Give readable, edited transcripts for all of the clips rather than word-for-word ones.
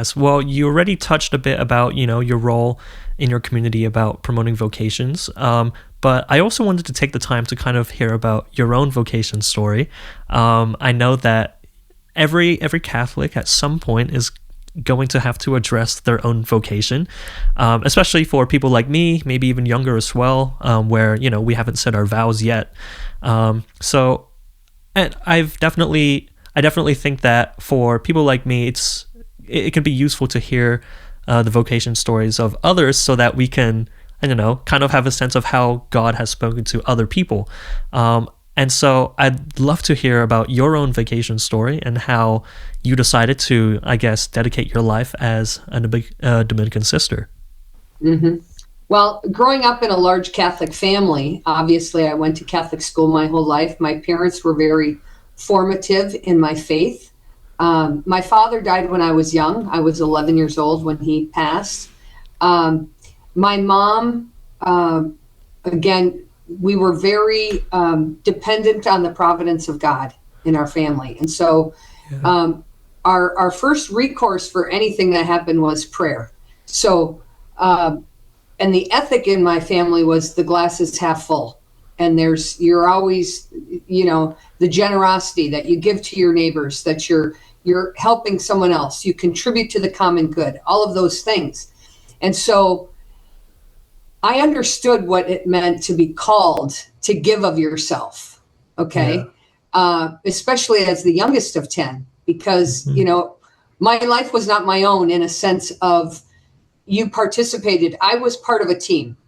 Yes, well, you already touched a bit about, your role in your community about promoting vocations. But I also wanted to take the time to kind of hear about your own vocation story. I know that every Catholic at some point is going to have to address their own vocation, especially for people like me, maybe even younger as well, where we haven't said our vows yet. So, and I definitely think that for people like me, it can be useful to hear the vocation stories of others so that we can, I don't know, kind of have a sense of how God has spoken to other people. And so I'd love to hear about your own vocation story and how you decided to, I guess, dedicate your life as a Dominican sister. Mm-hmm. Well, growing up in a large Catholic family, obviously I went to Catholic school my whole life. My parents were very formative in my faith. My father died when I was young. I was 11 years old when he passed. My mom, again, we were very dependent on the providence of God in our family. And so our first recourse for anything that happened was prayer. So, and the ethic in my family was the glass is half full. And you're always, the generosity that you give to your neighbors, that you're helping someone else, you contribute to the common good, all of those things. And so I understood what it meant to be called to give of yourself, okay? Yeah. Especially as the youngest of 10, because, my life was not my own in a sense of you participated. I was part of a team,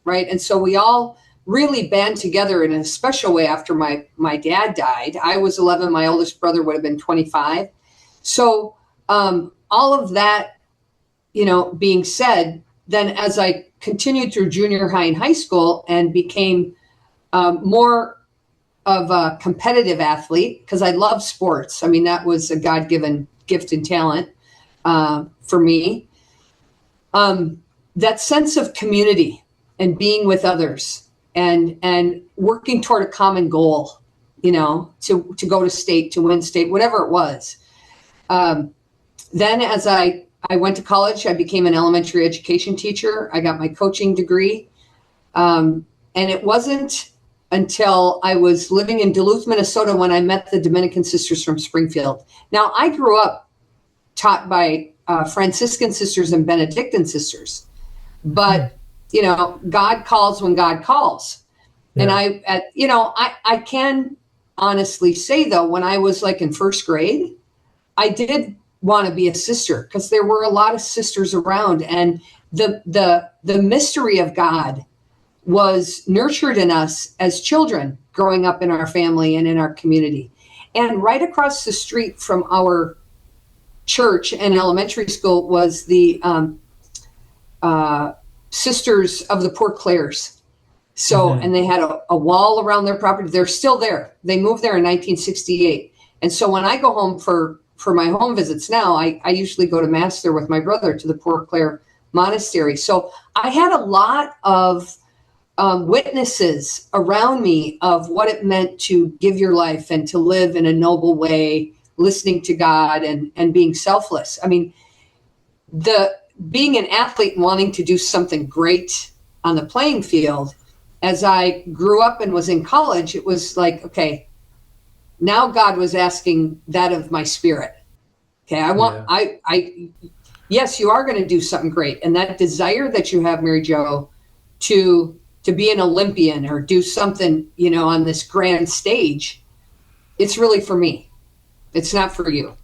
right? And so we all really band together in a special way after my dad died. I was 11, my oldest brother would have been 25. So all of that, being said, then as I continued through junior high and high school and became more of a competitive athlete, because I love sports. I mean, that was a God-given gift and talent for me. That sense of community and being with others and working toward a common goal, to go to state, to win state, whatever it was. Then as I went to college, I became an elementary education teacher. I got my coaching degree. And it wasn't until I was living in Duluth, Minnesota, when I met the Dominican sisters from Springfield. Now, I grew up taught by Franciscan sisters and Benedictine sisters, but, God calls when God calls. Yeah. And I can honestly say, though, when I was like in first grade, I did want to be a sister because there were a lot of sisters around, and the mystery of God was nurtured in us as children growing up in our family and in our community. And right across the street from our church and elementary school was the Sisters of the Poor Clares. So, and they had a wall around their property. They're still there. They moved there in 1968. And so when I go home for my home visits now, I usually go to mass there with my brother to the Poor Clare Monastery. So I had a lot of witnesses around me of what it meant to give your life and to live in a noble way, listening to God and being selfless. I mean, being an athlete and wanting to do something great on the playing field, as I grew up and was in college, it was like, okay, now God was asking that of my spirit. Okay, yes, you are going to do something great. And that desire that you have, Mary Jo, to be an Olympian or do something, on this grand stage, it's really for me. It's not for you.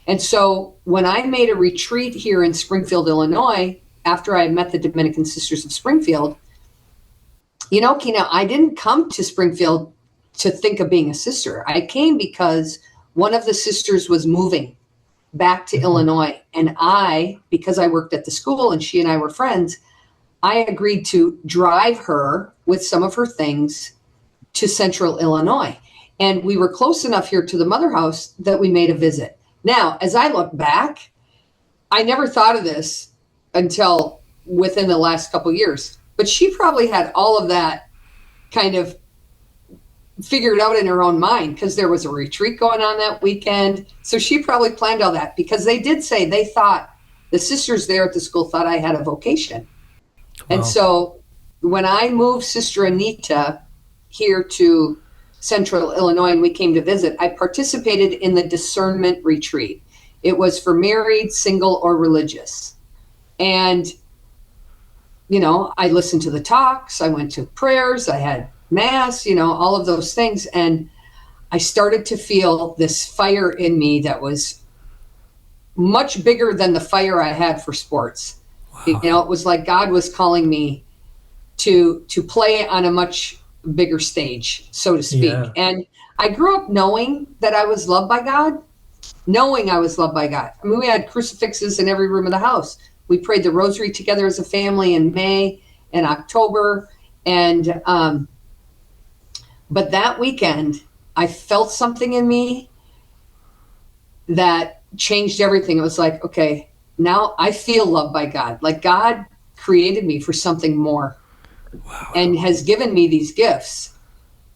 And so when I made a retreat here in Springfield, Illinois, after I met the Dominican Sisters of Springfield, Kina, I didn't come to Springfield to think of being a sister. I came because one of the sisters was moving back to Illinois. And because I worked at the school and she and I were friends, I agreed to drive her with some of her things to central Illinois. And we were close enough here to the mother house that we made a visit. Now, as I look back, I never thought of this until within the last couple of years. But she probably had all of that kind of figured out in her own mind because there was a retreat going on that weekend. So she probably planned all that because they did say they thought the sisters there at the school thought I had a vocation. Wow. And so when I moved Sister Anita here to Central Illinois and we came to visit, I participated in the discernment retreat. It was for married, single, or religious. And, you know, I listened to the talks, I went to prayers, I had mass, you know, all of those things. And I started to feel this fire in me that was much bigger than the fire I had for sports. Wow. You know, it was like God was calling me to play on a much bigger stage, so to speak. Yeah. And I grew up knowing that I was loved by God, knowing I was loved by God. I mean, we had crucifixes in every room of the house. We prayed the rosary together as a family in May and October. And, but that weekend, I felt something in me that changed everything. It was like, okay, now I feel loved by God. Like God created me for something more. Wow. And has given me these gifts.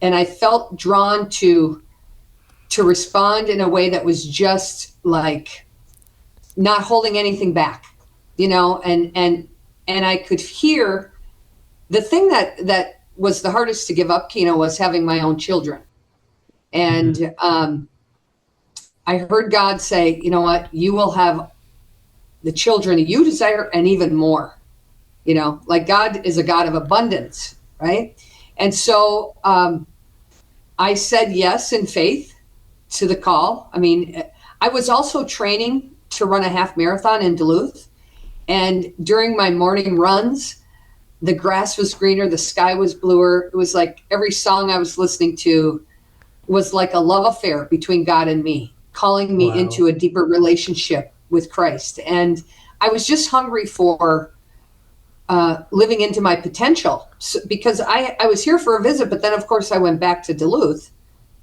And I felt drawn to respond in a way that was just like not holding anything back, you know, and I could hear the thing that was the hardest to give up, Kino, was having my own children. And I heard God say, you know what, you will have the children you desire and even more. You know, like God is a God of abundance, right? And so I said yes in faith to the call. I mean, I was also training to run a half marathon in Duluth. And during my morning runs, the grass was greener, the sky was bluer. It was like every song I was listening to was like a love affair between God and me, calling me into a deeper relationship with Christ. And I was just hungry for living into my potential, because I was here for a visit, but then of course I went back to Duluth.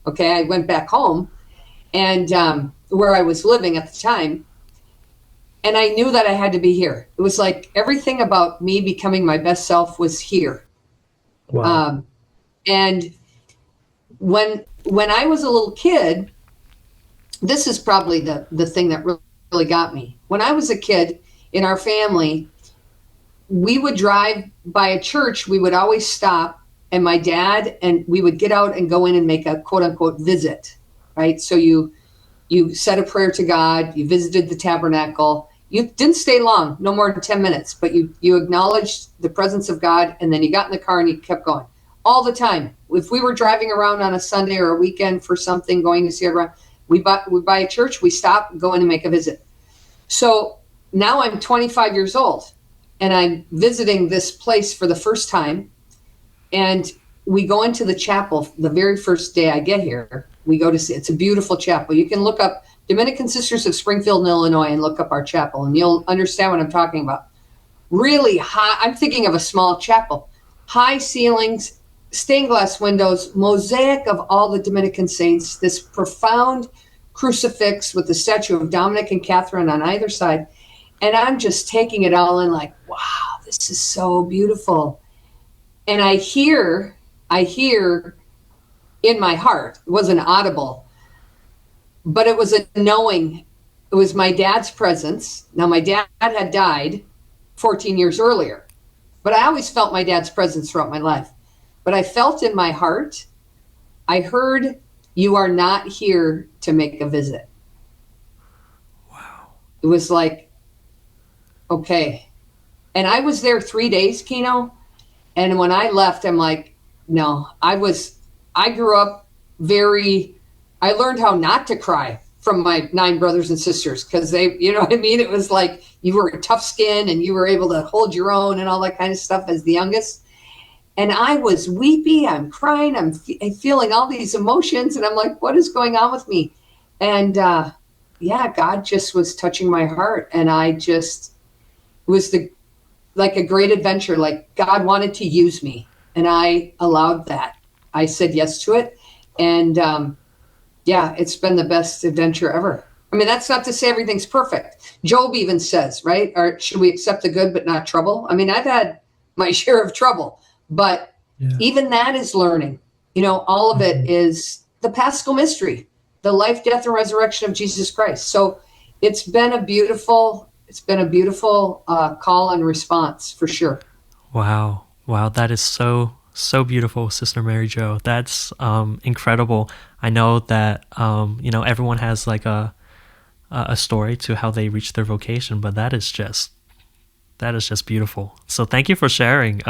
Okay, I went back home, and where I was living at the time, and I knew that I had to be here. It was like everything about me becoming my best self was here. Wow. And when I was a little kid, this is probably the thing that really got me. When I was a kid, in our family, we would drive by a church, we would always stop, and my dad and we would get out and go in and make a quote unquote visit, right? So you said a prayer to God, you visited the tabernacle, you didn't stay long, no more than 10 minutes, but you acknowledged the presence of God, and then you got in the car and you kept going all the time. If we were driving around on a Sunday or a weekend for something, going to see everyone, we buy a church, we stop, go in and make a visit. So now I'm 25 years old. And I'm visiting this place for the first time. And we go into the chapel the very first day I get here. We go to see, it's a beautiful chapel. You can look up Dominican Sisters of Springfield, Illinois, and look up our chapel, and you'll understand what I'm talking about. Really high, I'm thinking of a small chapel. High ceilings, stained glass windows, mosaic of all the Dominican saints, this profound crucifix with the statue of Dominic and Catherine on either side. And I'm just taking it all in like, wow, this is so beautiful. And I hear in my heart, it wasn't audible, but it was a knowing. It was my dad's presence. Now, my dad had died 14 years earlier, but I always felt my dad's presence throughout my life. But I felt in my heart, I heard, you are not here to make a visit. Wow. It was like, okay. And I was there 3 days, Kino. And when I left, I'm like, no, I grew up I learned how not to cry from my 9 brothers and sisters, because they, you know what I mean? It was like you were a tough skin and you were able to hold your own and all that kind of stuff as the youngest. And I was weepy, I'm crying, I'm feeling all these emotions. And I'm like, what is going on with me? And yeah, God just was touching my heart. And it was like a great adventure. Like God wanted to use me, and I allowed that. I said yes to it. And yeah, it's been the best adventure ever. I mean, that's not to say everything's perfect. Job even says, right? Or should we accept the good, but not trouble? I mean, I've had my share of trouble, but even that is learning. You know, all of it is the Paschal mystery, the life, death, and resurrection of Jesus Christ. So it's been a beautiful it's been a beautiful call and response for sure. Wow. Wow, that is so beautiful, Sister Mary Jo. That's incredible. I know that everyone has like a story to how they reach their vocation, but that is just beautiful. So thank you for sharing.